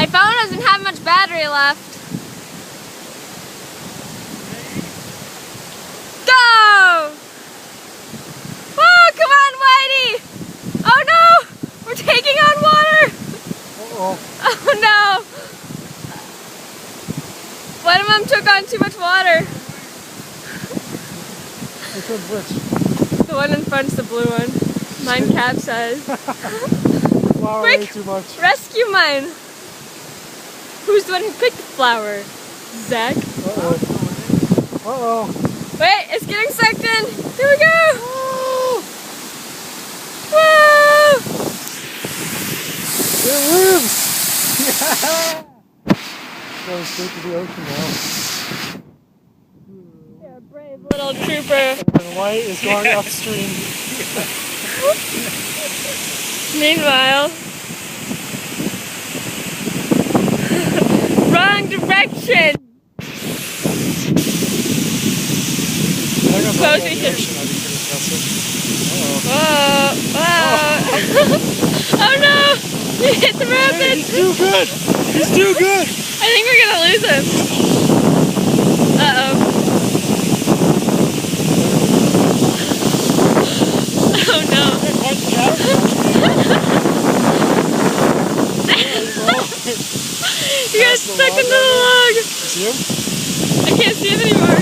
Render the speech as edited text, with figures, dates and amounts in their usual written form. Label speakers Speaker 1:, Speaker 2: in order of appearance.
Speaker 1: phone doesn't have much battery left. Go! Oh, come on, Whitey! Oh no! We're taking on water!
Speaker 2: Uh-oh.
Speaker 1: Oh no! One of them took on too much water.
Speaker 2: Which one's which?
Speaker 1: The one in front's the blue one. Mine capsized.
Speaker 2: Flower way too much.
Speaker 1: Rescue mine! Who's the one who picked the flower? Zach?
Speaker 2: Uh-oh. Uh-oh.
Speaker 1: Wait, it's getting sucked in! Here we go!
Speaker 2: Oh.
Speaker 1: Woo!
Speaker 2: It lives! Yeah! Going straight to the ocean now.
Speaker 1: Yeah, brave little trooper.
Speaker 2: And White is going upstream.
Speaker 1: Meanwhile, wrong direction! Suppose we should. Whoa! Whoa! Oh no! You hit the rapids!
Speaker 2: He's too good! He's too good!
Speaker 1: I think we're gonna lose him. Uh-oh. Oh no. You got stuck into the log.
Speaker 2: See him?
Speaker 1: I can't see him anymore.